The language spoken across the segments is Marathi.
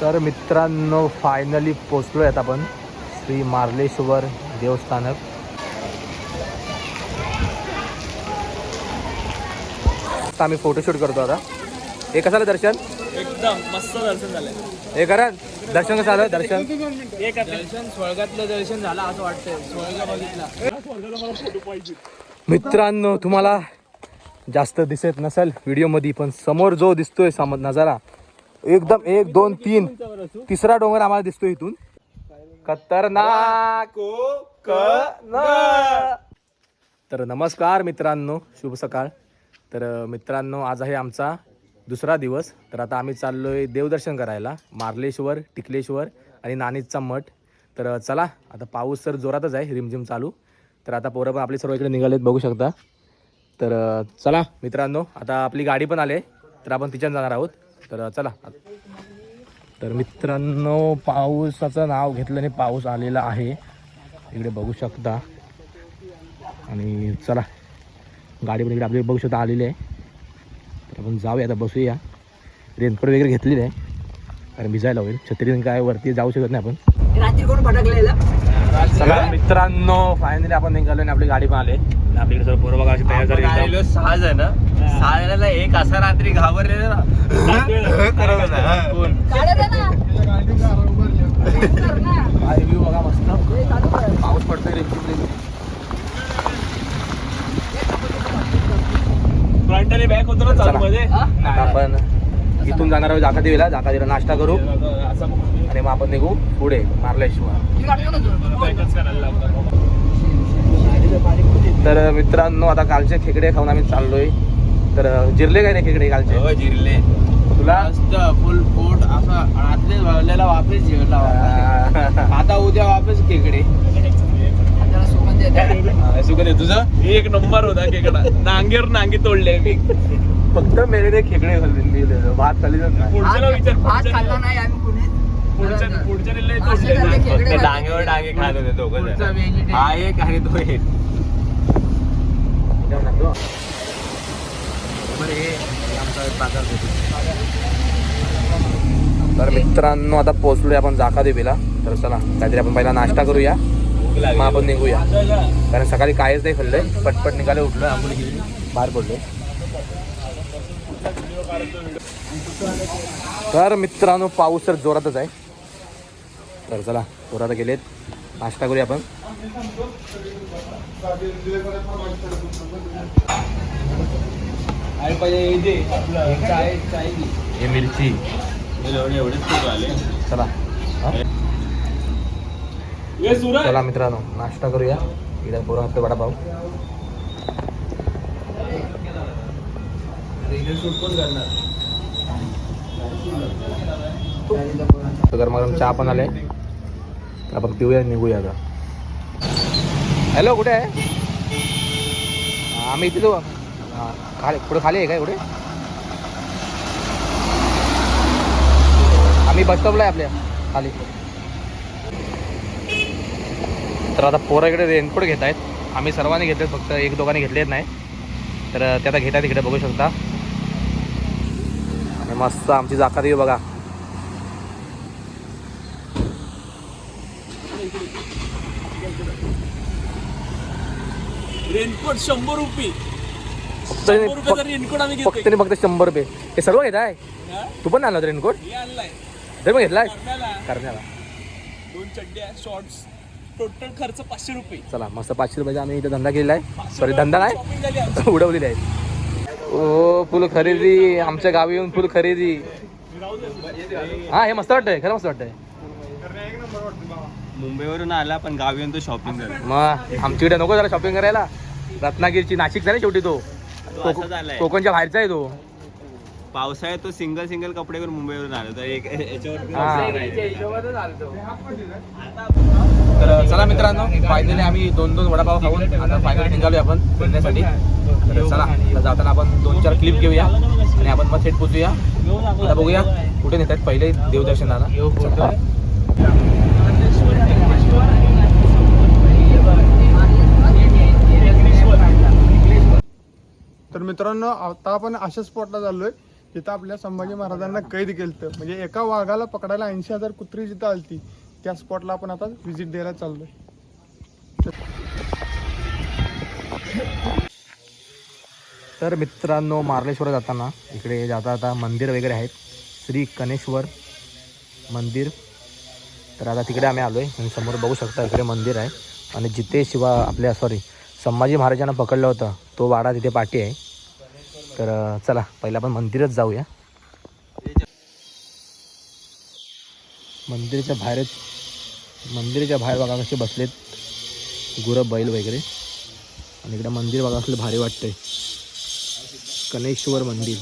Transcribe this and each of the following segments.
तर मित्रांनो फायनली पोचलो आहेत आपण श्री मार्लेश्वर देवस्थानक. आता आम्ही फोटोशूट करतो. आता हे कसं झालं दर्शन? एकदम मस्त दर्शन झालं. हे करा दर्शन कसं झालं? दर्शन स्वर्गातलं दर्शन झालं असं वाटतंय. स्वर्ग बघितला. मित्रांनो तुम्हाला जास्त दिसत नसेल व्हिडिओमध्ये, पण समोर जो दिसतोय नजारा एकदम 1 2 3 तिसरा डोंगर आम्हाला दिसतोय इथून. खतरनाक. तर नमस्कार मित्रांनो, शुभ सकाळ. तर मित्रांनो आज आहे आमचा दुसरा दिवस. तर आता आम्ही चाललोय देवदर्शन करायला मार्लेश्वर, टिकलेश्वर आणि नाणीजचा मठ. तर चला, आता पाऊस तर जोरातच आहे, रिमझिम चालू. तर आता पोरं पण आपले सर्व इकडे निघालेत, बघू शकता. तर चला मित्रांनो, आता आपली गाडी पण आले, तर आपण तिच्यात जाणार आहोत. तर चला. तर मित्रांनो पावसाचं नाव घेतलं आणि पाऊस आलेला आहे, इकडे बघू शकता. आणि चला, गाडी पण इकडे आपली बघू शकता आलेली आहे. तर आपण जाऊया, आता बसूया. रेनकोट वगैरे घेतलेली आहे कारण भिजायला होईल. छत्री काय वरती जाऊ शकत नाही आपण. रात्री कोण भटकलेलं. चला मित्रांनो फायनली आपण निघालो आणि आपली गाडी पण आले. आपल्याकडे सर्व पोरं बघा अशी तयार झाली. 6 जण, 6 जणांना एक असा रात्री घाबरलेलं ना. काय व्ह्यू बघा मस्त, पाऊस पडतोय. फ्रंट आणि बॅक होतो ना चालू मध्ये. आपण इथून जाणार आहोत जाकादेवीला. जाकादेवीला नाश्ता करू आणि मग आपण निघू पुढे मार्लेश्वर. तर मित्रांनो आता कालचे खेकडे खाऊन आम्ही चाललोय. तर जिरले काय रे खेकडे कालचे? जिरले तुला फुल पोट असा आतले भरलेला वापस जेवला. आता उद्या वापस खेकडे. सुगंध तुझं एक नंबर होता खेकडा. नांगी तोडले मी. फक्त मेरे खेकडे खाल्ले, भात खाल्ली नाही. पुढच्याला विचार. भात खाल्ला नाही आम्ही पुणे. डांगेवर डांगे खात होते दोघं. हा एक आणि तो एक. तर मित्रांनो आता पोहोचलोय आपण जाकादेवीला. तर चला काहीतरी आपण पहिला नाश्ता करूया, मग आपण निघूया. कारण सकाळी काहीच नाही खाल्लंय, पटपट निघाले, उठलो, आंघोळ केली, बाहेर पडलो. तर मित्रांनो पाऊस तर जोरातच आहे. तर चला जोरात गेलेत, नाश्ता करूया आपण. हे मिरची चला. चला मित्रांनो नाश्ता करूया. इकडे पोरं हप्ते वडापाव. गरमागरम चहा पण आले, आपण पिऊया, निघूया आता. हॅलो कुठे आहे? आम्ही इथे जाऊ. खाली पुढे खाली आहे काय? कुठे? आम्ही बस स्टॉपला आहे आपल्या खाली. तर आता पोरं इकडे रेनकोट घेत आहेत. आम्ही सर्वांनी घेतले, फक्त 1-2 घेतलेत नाही. तर ते आता घेत आहेत, इकडे बघू शकता. आणि मस्त आमची जाकादेवी बघा. रेनकोट 100 रुपये. फक्त रेनकोट फक्त 100 रुपये. हे सर्व घेत आहे. तू पण आणला रेनकोट? ते पण घेतलाय करण्याला. 2 चड्ड्या, शॉर्ट्स, टोटल खर्च 500 रुपये. चला मस्त 500 रुपयाचा आम्ही इथे धंदा केलेला आहे. सॉरी धंदा नाही, उडवलेली आहे. ओ फुल खरेदी, आमच्या गावी येऊन फुल खरेदी. हा हे मस्त वाटतंय, खरं मस्त वाटतंय. मुंबईवरून आला पण गावी येऊन तो शॉपिंग करतो. मग आमच्याकडे नको जरा शॉपिंग करायला. रत्नागिरीची, नाशिकचा नाही शेवटी तो, कोकणच्या बाहेरचा आहे तो. पावसाळ्यात तो सिंगल कपडे करून मुंबईवरून आलो. तर एक तर चला मित्रांनो फायनली आम्ही 2-2 वडापाव खाऊन आता फायनली निघालोय आपण फिरण्यासाठी. तर चला आता जाताना आपण 2-4 क्लिप घेऊया आणि आपण मग थेट पोचूया. आता बघूया कुठे नेतात. पहिले देवदर्शनाला. तर मित्रांनो आता आपण अशा स्पॉटला चाललोय जिथं आपल्या संभाजी महाराजांना कैद केलं. म्हणजे एका वाघाला पकडायला 80,000 कुत्री जिथं आलती त्या स्पॉटला आपण आता व्हिजिट द्यायला चाललोय. तर मित्रांनो, मार्लेश्वर जाताना इकडे जाता मंदिर वगैरे आहेत. श्री कणेश्वर मंदिर. तर आता तिकडे आम्ही आलो आहे आणि समोर बघू शकता इकडे मंदिर आहे. आणि जिथे संभाजी महाराजांना पकडलं होतं तो वाडा तिथे पाठी आहे. तर चला पहिला आपण मंदिरच जाऊया. मंदिराच्या बाहेर बघा कसे बसलेत गुरं बैल वगैरे. आणि इकडे मंदिर बघा असलं भारी वाटतंय. कणेश्वर मंदिर.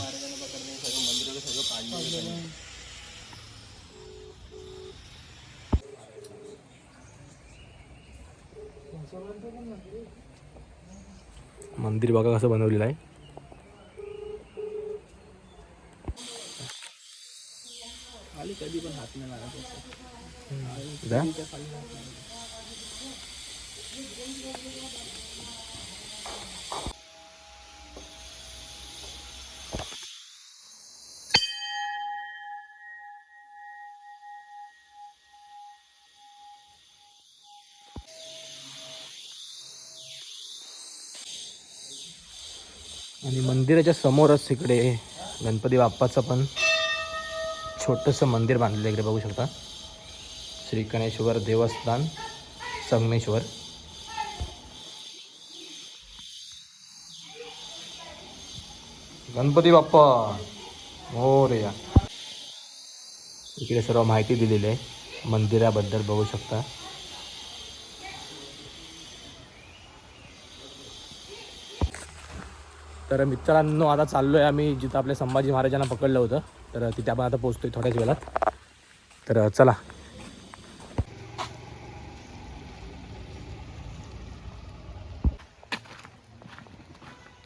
मंदिर बघा कसं बनवलेलं आहे. कधी पण हात नाही लागत. आणि मंदिराच्या समोरच इकडे गणपती बाप्पाचं पण छोटंसं मंदिर बांधलेलं इकडे बघू शकता. श्री कणेश्वर देवस्थान संगमेश्वर. गणपती बाप्पा मोरया. इकडे सर्व माहिती दिलेली आहे मंदिराबद्दल बघू शकता. तर मित्रांनो, आता चाललो आहे आम्ही जिथं आपल्या संभाजी महाराजांना पकडलं होतं. तर तिथे आपण आता पोहोचतोय थोड्याच वेळात. तर चला.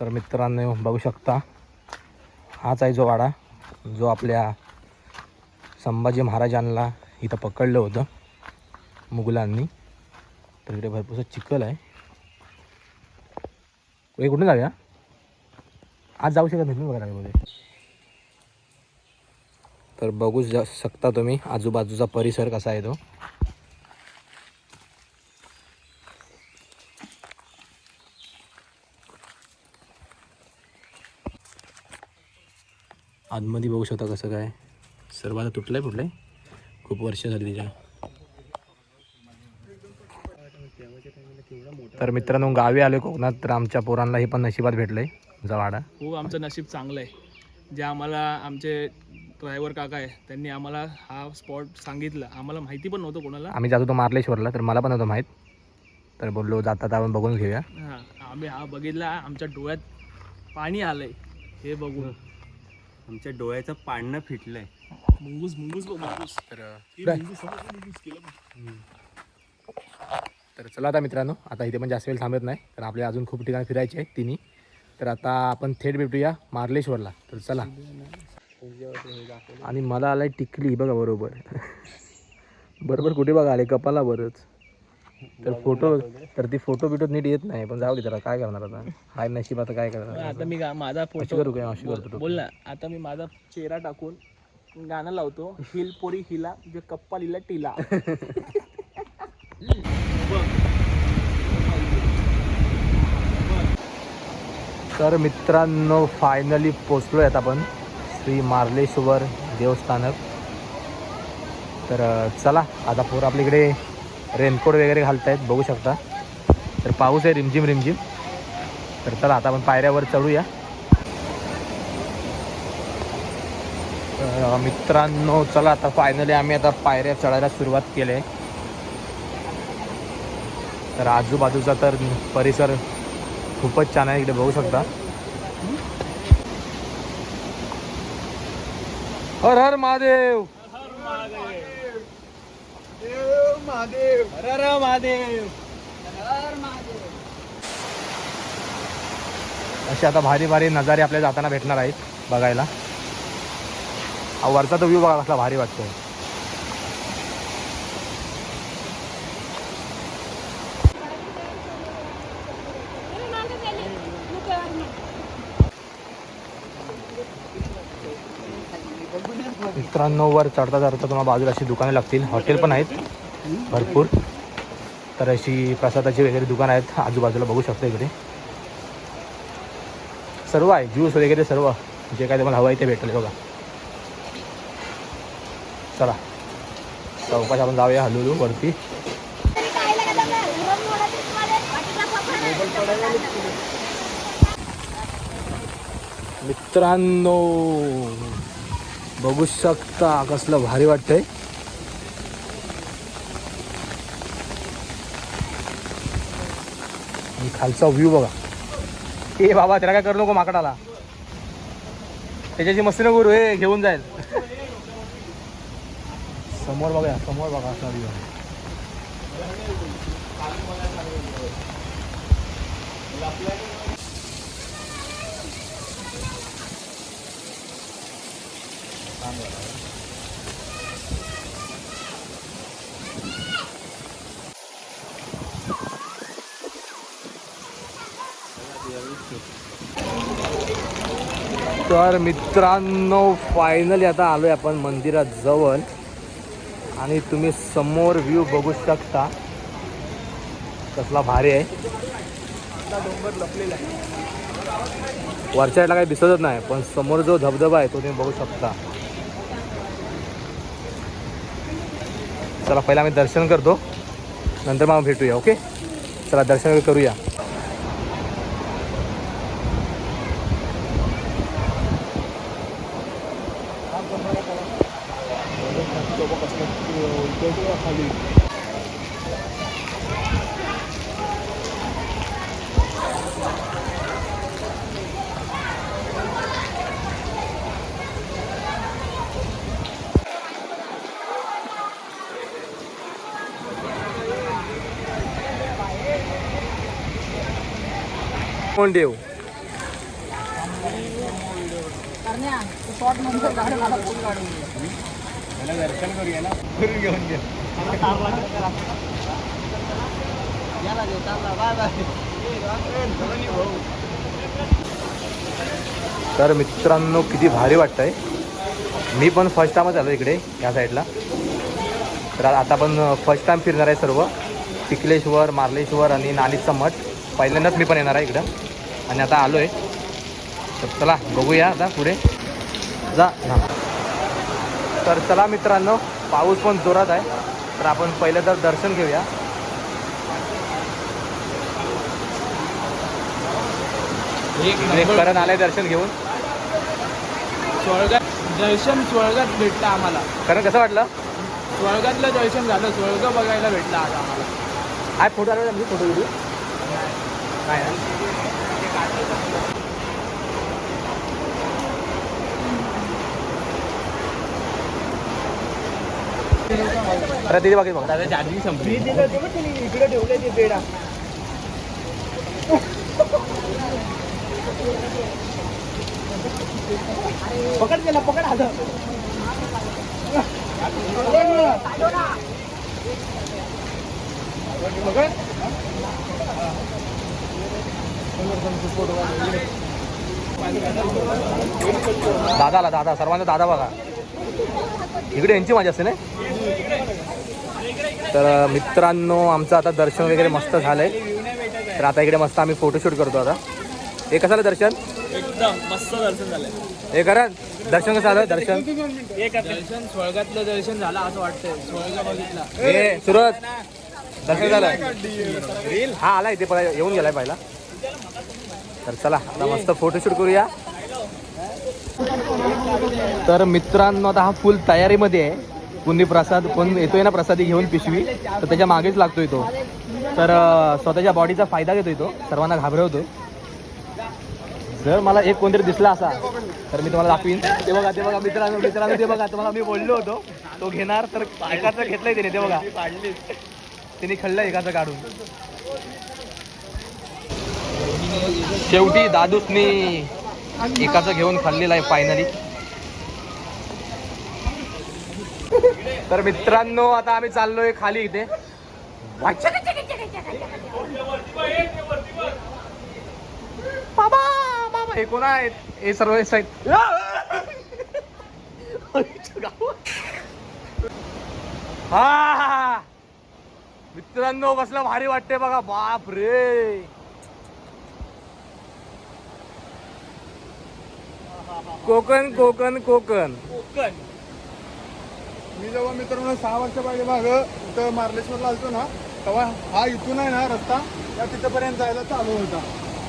तर मित्रांनो बघू शकता, हाच आहे जो वाडा जो आपल्या संभाजी महाराजांना इथं पकडलं होतं मुघलांनी. तर इकडे भरपूर चिखल आहे. कुठून जाऊया? आज जाऊ शकत नाही बघा. तर बघू शकता तुम्ही आजूबाजूचा परिसर कसा आहे तो. आतमध्ये बघू शकता कसं काय सर्व आता तुटलंय फुटलंय. खूप वर्ष झाली तिच्या. तर मित्रांनो, गावी आले कोकणात तर आमच्या पोरांना हे पण नशिबात भेटलंय वाडा. खूप आमचं नशीब चांगलं आहे. जे आम्हाला आमचे ड्रायव्हर काका आहे त्यांनी आम्हाला हा स्पॉट सांगितलं. आम्हाला माहिती पण नव्हतं कोणाला. आम्ही जात होतो मार्लेश्वरला, तर मला पण नव्हतं माहीत. तर बोललो जातात आपण बघून घेऊया. हां, आम्ही हा बघितला. आमच्या डोळ्यात पाणी आलंय हे बघून. आमच्या डोळ्याचं पाणं फिटलंय. मुंगूस मुंगूस मुंगूस. तर चला आता मित्रांनो, आता इथे पण जास्त वेळ थांबत नाही. तर आपल्याला अजून खूप ठिकाणी फिरायचे आहेत तिन्ही. तर आता आपण थेट भेटूया मार्लेश्वरला. तर चला. आणि मला आलाय टिकली बघा बरोबर. बरोबर कुठे बघा आले कपाला बरंच. तर ती फोटो बिटो नीट येत नाही, पण जाऊ दे त्याला काय करणार आता. हाय नशीब, आता काय करणार. आता मी माझा अशी फोटो करू काय अशी करतो. बोल ना. आता मी माझा चेहरा टाकून गाणं लावतो. हिल पोरी हिला जे कप्पा लिहिला टिला. तर मित्रांनो, फायनली पोचलो आहेत आपण श्री मार्लेश्वर देवस्थानक. तर चला आता पोरं आपल्या इकडे रेनकोट वगैरे घालतायत बघू शकता. तर पाऊस आहे रिमझिम रिमझिम. तर चला आता आपण पायऱ्यावर चढूया. मित्रांनो चला आता फायनली आम्ही आता पायऱ्या चढायला सुरुवात केली आहे. तर आजूबाजूचा तर परिसर खूपच छान आहे, इकडे बघू शकता. हर हर महादेव. असे आता भारी भारी नजारे आपल्याला जाताना भेटणार आहेत बघायला. हा वरचा तो व्ह्यू बघा कसला भारी वाटतोय. मित्रांनो वर चढता चढता तुम्हाला बाजूला अशी दुकाने लागतील, हॉटेल पण आहेत भरपूर. तर अशी प्रसादाची वगैरे दुकानं आहेत आजूबाजूला, बघू शकता इकडे सर्व आहे, ज्यूस वगैरे सर्व जे काय तुम्हाला हवं आहे ते भेटेल बघा. चला चौकाश आपण जाऊया हलूलू वरती. मित्रांनो बघू शकता कसलं भारी वाटतंय. आणि खालचा व्ह्यू बघा. ए बाबा त्याला काय करू नको माकडाला, त्याच्याची मस्ती नको करू, हे घेऊन जाईल. समोर बघा, समोर बघा असा व्ह्यू आहे. तर मित्रांनो फायनली आता आलोय आपण मंदिरात जवळ आणि तुम्ही समोर व्ह्यू बघू शकता कसला भारी आहे. डोंगर लपलेला आहे. वरच्या साईडला काही दिसतच नाही, पण समोर जो धबधबा आहे तो तुम्ही बघू शकता. चला पहिला आम्ही दर्शन करतो, नंतर मग भेटूया. ओके चला दर्शन करूया. खाली कोण देव दर्शन करूया ना, फिरून घेऊन घे. तर मित्रांनो किती भारी वाटतंय. मी पण फर्स्ट टाइमच आलो इकडे या साईडला. तर आता पण फर्स्ट टाइम फिरणार आहे सर्व, टिकलेश्वर, मार्लेश्वर आणि नाणीचा मठ. पहिल्यांदाच मी पण येणार आहे इकडं आणि आता आलो आहे. तर चला बघूया आता पुढे जा. तर चला मित्रांनो पाऊस पण जोरात आहे, तर आपण पहिलं तर दर्शन घेऊया. करत आलंय दर्शन घेऊन. स्वर्गात दर्शन, स्वर्गात भेटलं आम्हाला. कारण कसं वाटलं, स्वर्गातलं दर्शन झालं, स्वर्ग बघायला भेटला आज आम्हाला. काय फोटो आला मी फोटो व्हिडिओ काय ना. अरे तिथे बाकी बघ दादा चार्जिंग संपली. इकडे ठेवले ते पेढा. पकड गेला, पकड आलं. दादा आला, दादा सर्वांचा दादा बघा. इकडे यांची मजा असते ना. तर मित्रांनो आमचं आता दर्शन वगैरे मस्त झालंय. तर आता इकडे मस्त आम्ही फोटोशूट करतो. आता हे कसं आलं दर्शन, एकदम मस्त दर्शन झालंय. हे करा दर्शन कसं आलं दर्शन. दर्शन स्वर्गातलं दर्शन झालं असं वाटतंय. स्वर्ग बघितला. हे सुरत दर्शन झालं. हा आला इथे पहिला येऊन गेलाय पहिला. तर चला आता मस्त फोटोशूट करूया. तर मित्रांनो आता हा फुल तयारीमध्ये आहे. कुणी प्रसाद कोण येतोय ना प्रसादी घेऊन पिशवी, तर त्याच्या मागेच लागतोय तो. तर स्वतःच्या बॉडीचा फायदा घेतोय तो, सर्वांना घाबरवतो. जर मला एक कोणतरी दिसला असा तर मी तुम्हाला दाखवीन. ते बघा ते बघा मित्रांनो, मित्रांनो ते बघा. तुम्हाला मी बोललो होतो तो घेणार, तर एकाचं घेतलंय त्याने. ते बघा त्याने खाल्लं एकाचं काढून. शेवटी दादूसनी एकाचं घेऊन खाल्लेलं आहे फायनली. तर मित्रांनो आता आम्ही चाललोय खाली इथे. बाबा बाबा हे कोण आहेत, हे सर्व आहेत. हा मित्रांनो कसलं भारी वाटते बघा. बाप रे. कोकण कोकण कोकण. मी जेव्हा मित्रांनो 6 वर्षा पाहिजे मागं इथं मार्लेश्वरला आलतो ना, तेव्हा हा इथून आहे ना रस्ता त्या तिथपर्यंत जायला चालू होता.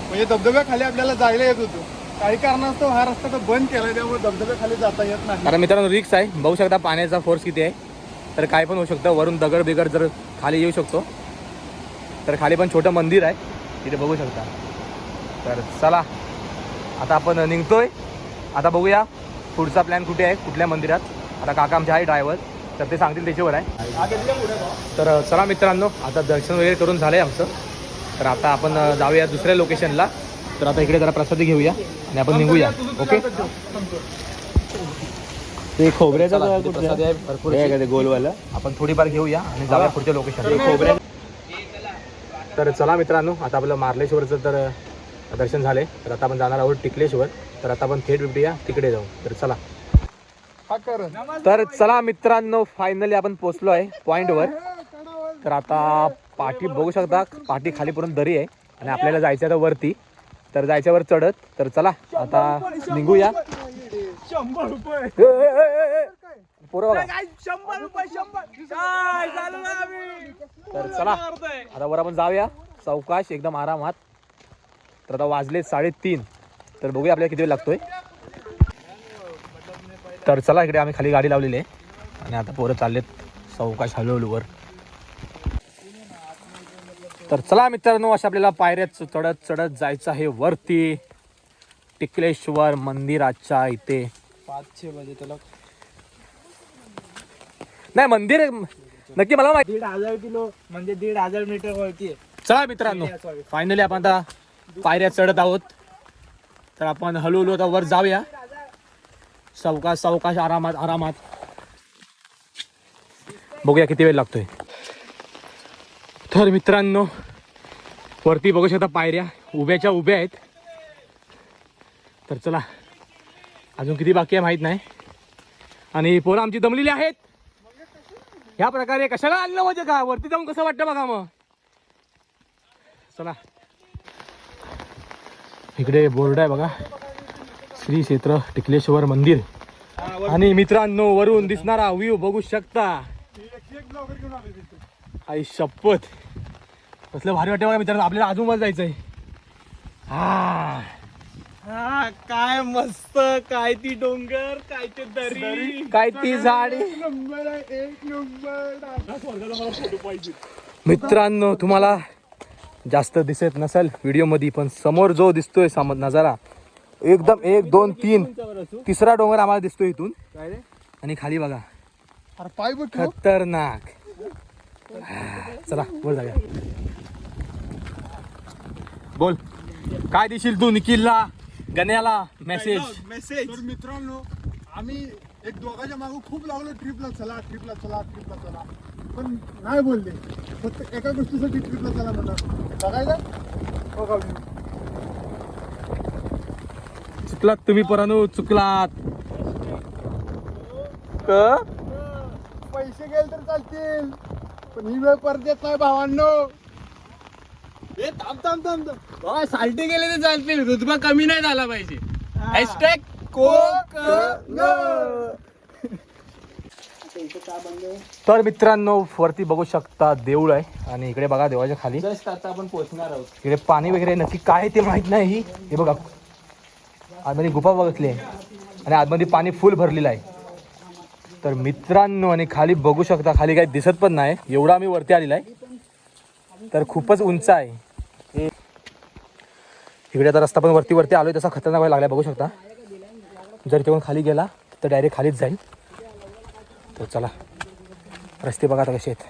म्हणजे धबधब्याखाली आपल्याला जायला येत होतं. काही कारणास्तव हा रस्ता तर बंद केलाय, त्यामुळे धबधब्याखाली जाता येत नाही. कारण मित्रांनो रिक्स आहे. बघू शकता पाण्याचा फोर्स किती आहे. तर काय पण होऊ शकतं. वरून दगड बिगड जर खाली येऊ शकतो. तर खाली पण छोटं मंदिर आहे तिथे बघू शकता. तर चला आता आपण निघतोय. आता बघूया पुढचा प्लॅन कुठे आहे, कुठल्या मंदिरात. आता काका आमचे आहे ड्रायव्हर, तर ते सांगतील त्याच्यावर आहे. तर चला मित्रांनो आता दर्शन वगैरे करून झालं आहे आमचं. तर आता आपण जाऊया दुसऱ्या लोकेशनला. तर आता इकडे जरा प्रसादी घेऊया आणि आपण निघूया. ओके. ते खोबऱ्याचं प्रसाद आहे भरपूर आहे गोलवालं. आपण थोडीफार घेऊया आणि जाऊया पुढच्या लोकेशन खोबऱ्या. तर चला मित्रांनो आता आपलं मार्लेश्वरचं तर दर्शन झाले. तर आता आपण जाणार आहोत टिकलेश्वर. तर आता आपण थेट भेटूया तिकडे जाऊ. तर चला. तर चला मित्रांनो फायनली आपण पोहोचलो आहे पॉईंटवर. तर आता पाठी बघू शकता, पाठी खालीपर्यंत दरी आहे आणि आपल्याला जायचं आहे वरती. तर जायच्यावर चढत. तर चला आता निघूया. 100 रुपये पोरं बघा. 100 रुपये 100. तर चला आता वर आपण जाऊया सावकाश एकदम आरामात. तर आता वाजले 3:30. तर बघूया आपल्याला किती वेळ लागतोय. तर चला इकडे आम्ही खाली गाडी लावलेली आहे आणि आता पोरं चाललेत सावकाश हळूहळू वर. तर चला मित्रांनो अशा आपल्याला पायऱ्या चढत चढत जायचं आहे वरती टिकलेश्वर मंदिराच्या इथे. 5-6 वाजे त्याला नाही मंदिर नक्की मला माहिती. 1,500 किलो म्हणजे 1,500 मीटर वरती आहे. चला मित्रांनो फायनली आपण आता पायऱ्या चढत आहोत. तर आपण हळूहळू आता वर जाऊया सावकाश सावकाश आरामात आरामात. बघूया किती वेळ लागतोय. तर मित्रांनो वरती बघू शकता पायऱ्या उभ्याच्या उभ्या आहेत. तर चला अजून किती बाकी आहे माहीत नाही. आणि पोरं आमची दमलेली आहेत. ह्या प्रकारे कशाला आणलं म्हणजे का वरती जाऊन कसं वाटतं बघा मग. चला इकडे बोर्ड आहे बघा श्री क्षेत्र टिकलेश्वर मंदिर. आणि मित्रांनो वरून दिसणारा व्ह्यू बघू शकता. आई शपथ कसलं भारी वाटतं बघा मित्रांनो. आपल्याला अजून वर जायचं आहे. हा काय मस्त. काय ती डोंगर, काय ते दरी, काय ती झाडी. नंबर आहे 1 नंबर. मित्रांनो तुम्हाला जास्त दिसत नसेल व्हिडिओ मध्ये, पण समोर जो दिसतोय नजारा एकदम 1 2 3 तिसरा डोंगर आम्हाला दिसतोय इथून. आणि खाली बघा अरे पाय बघ. खतरनाक. चला वर जाऊया. बोल काय देशील तू निखिलला गण्याला मेसेज. तर मित्रांनो आम्ही एक दोघांच्या मागं खूप लागलो ट्रिपला चला ट्रिपला चला ट्रिपला चला, पण नाही बोलले. फक्त एका गोष्टीसाठी ट्रिपला चला म्हणतात. बघायला बघा चुकलात तुम्ही पोरांनो चुकलात. पैसे गेले तर चालतील, पण ही वेळ परत येत नाही भावांनो. साल्टी गेले तर चालतील, रुतबा कमी नाही झाला पाहिजे. तर मित्रांनो वरती बघू शकता देऊळ आहे आणि इकडे बघा देवाच्या खाली जस्ट आता आपण पोहोचणार आहोत. इकडे पाणी वगैरे नक्की काय ते माहित नाही. हे बघा आतमध्ये गुफा बघितली आहे आणि आतमध्ये पाणी फुल भरलेलं आहे. तर मित्रांनो आणि खाली बघू शकता खाली काही दिसत पण नाही एवढा आम्ही वरती आलेला आहे. तर खूपच उंच आहे. इकडे आता रस्ता पण वरती वरती आलोय तसा खतरनाक व्हायला लागला बघू शकता. जर तिकडून खाली गेला तर डायरेक्ट खालीच जाईल. तर चला रस्ते बघा आता कसे आहेत.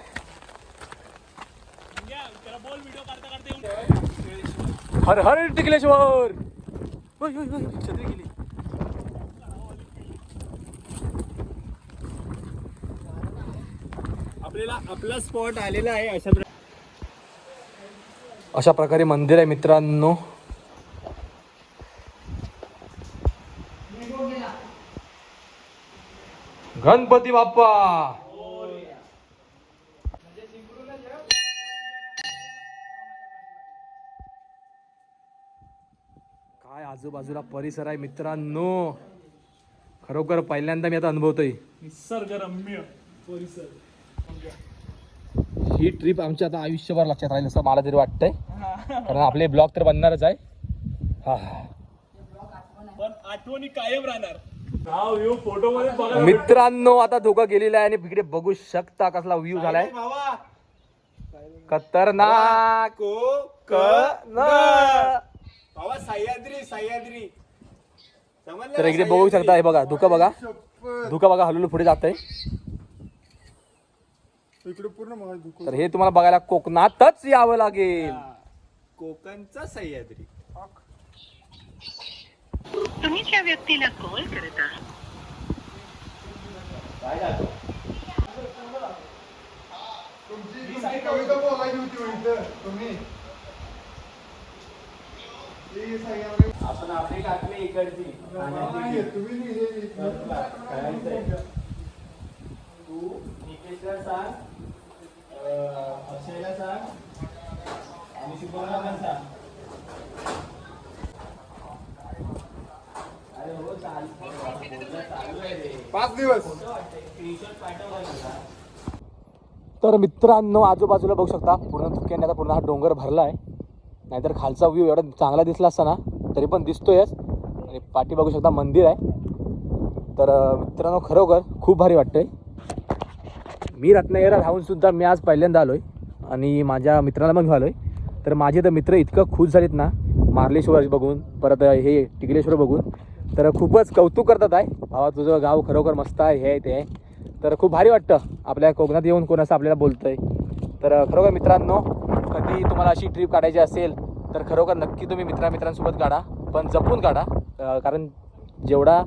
हर हर टिकलेश्वर. छत्री गेली. आपल्याला आपला स्पॉट आलेला आहे. अशा प्रकारे मंदिर आहे मित्रांनो. गणपती बाप्पा आजूबाजूला परिसर आहे मित्रांनो, खरोखर पहिल्यांदा मी आता अनुभवतोय निसर्गरम्य परिसर. ही ट्रिप आमच्या आता आयुष्यभर लक्षात राहील असं मला तरी वाटतंय, कारण आपले ब्लॉग तर बनणारच आहे. हा पण आठवणी कायम राहणार. फोटो मध्ये बघा मित्रांनो, आता धोका गेलेला आहे आणि इकडे बघू शकता कसला व्ह्यू झालाय खतरनाक. बाबा सह्याद्री तर इकडे बघू शकता, हे बघा धुका बघा, धुका बघा हलून पुढे जातंय. इकडे पूर्ण महाल धुकं. तर हे तुम्हाला बघायला कोकणातच यावं लागेल. कोकणचा सह्याद्री. तुम्ही ज्या व्यक्तीला कॉल करत आहात तुमची कविता बोलायची होती इथं तुम्ही. ही सह्याद्री. आपण आपली टाकली इकडची. नाही, तुम्ही लिहिलेली. तू निकेशला सांग, अक्षयला सांग आणि शुभमला सांग. अरे हो चालू आहे रे. 5 दिवस. स्क्रीनशॉट पाठवला. तर मित्रांनो, आजूबाजूला बघू शकता पूर्ण धुक्याने आता पूर्ण हा डोंगर भरला आहे. नाहीतर खालचा व्ह्यू एवढा चांगला दिसला असता ना, तरी पण दिसतोयच. आणि पाठी बघू शकता मंदिर आहे. तर मित्रांनो, खरोखर खूप भारी वाटतंय. मी रत्नागिरीला राहून सुद्धा मी आज पहिल्यांदा आलोय आणि माझ्या मित्राला पण घेऊन आलोय. तर माझे तर मित्र इतकं खुश झालेत ना मार्लेश्वर बघून, परत हे टिकलेश्वर बघून. तर खूपच कौतुक करतात आहे, भावा तुझं गाव खरोखर मस्त आहे, हे आहे ते आहे. तर खूप भारी वाटतं आपल्या कोकणात येऊन कोण असं आपल्याला बोलतंय. तर खरोखर मित्रांनो, कधी तुम्हाला अशी ट्रिप काढायची असेल तर खरोखर नक्की तुम्ही मित्रांसोबत काढा, पण जपून काढा. कारण जेवढा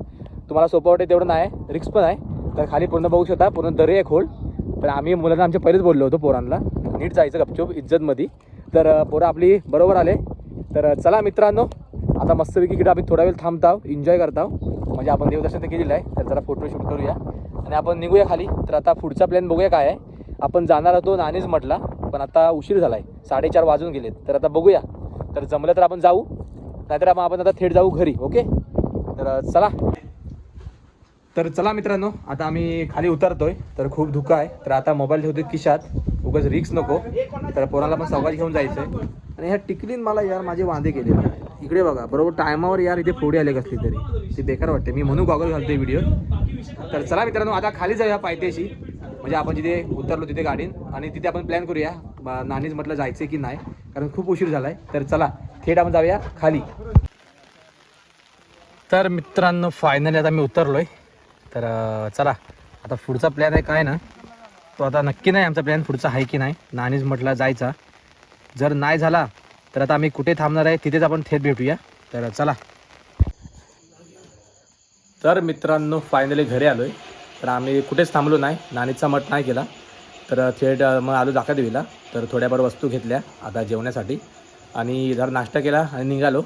तुम्हाला सोपं वाटेल तेवढं नाही, रिक्स पण आहे. तर खाली पूर्ण बघू शकता, पूर्ण दरी आहे खोल. पण आम्ही मुलांना आमच्या पहिलेच बोललो होतो पोरांना नीट जायचं गपचूप इज्जतमध्ये. तर पोरं आपली बरोबर आले. तर चला मित्रांनो, आता मस्तपैकी इकडे आम्ही थोडा वेळ थांबताव, एन्जॉय करताव. म्हणजे आपण देवदर्शन तर केलेलं आहे, तर जरा फोटोशूट करूया आणि आपण निघूया खाली. तर आता पुढचा प्लॅन बघूया काय आहे. आपण जाणार होतो नाणीच म्हटला, पण आता उशीर झाला आहे, 4:30 वाजून गेलेत. तर आता बघूया, तर जमलं तर आपण जाऊ, नाहीतर आपण आता थेट जाऊ घरी. ओके, तर चला. तर चला मित्रांनो, आता आम्ही खाली उतरतोय. तर खूप धुका आहे, तर आता मोबाईल ठेवतोय खिशात, उगाच रिक्स नको. तर पोराला पण सवाज घेऊन जायचं आहे. आणि ह्या टिकलीन मला यार माझे वांदे केले. इकडे बघा बरोबर टायमावर यार इथे फोडी आले कसली तरी, ते बेकार वाटते. मी म्हणून गॉगल घालतोय व्हिडिओ. तर चला मित्रांनो, आता खाली जाऊया पायथ्याशी, म्हणजे आपण जिथे उतरलो तिथे गाडीन, आणि तिथे आपण प्लॅन करूया नाणीच म्हटलं जायचं की नाही, कारण खूप उशीर झाला आहे. तर चला थेट आपण जाऊया खाली. तर मित्रांनो, फायनली आता मी उतरलोय. तर चला आता पुढचा प्लॅन आहे काय ना, तो आता नक्की नाही आमचा प्लॅन पुढचा आहे की नाही. नाणीच म्हटलं जायचा, जर नाही झाला तर आता आम्ही कुठे थांबणार आहे तिथेच आपण थेट भेटूया. तर चला. तर मित्रांनो, फायनली घरी आलो आहे. तर आम्ही कुठेच थांबलो नाही, नाणीचा मठ नाही केला. तर थेट मग आलो जाकादेवीला. तर थोड्याफार वस्तू घेतल्या आता जेवण्यासाठी आणि जरा नाश्ता केला आणि निघालो.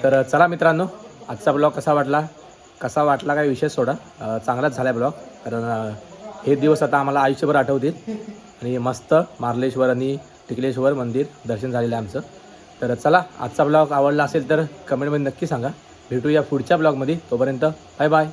तर चला मित्रांनो, आजचा ब्लॉग कसा वाटला काय विषय सोडा, चांगलाच झाला ब्लॉग. कारण हे दिवस आता आम्हाला आयुष्यभर आठवतील. आणि मस्त मार्लेश्वर आणि टिकलेश्वर मंदिर दर्शन झालेलं आहे आमचं. तर चला, आजचा ब्लॉग आवडला असेल तर कमेंटमध्ये नक्की सांगा. भेटूया पुढच्या ब्लॉगमध्ये. तोपर्यंत बाय बाय.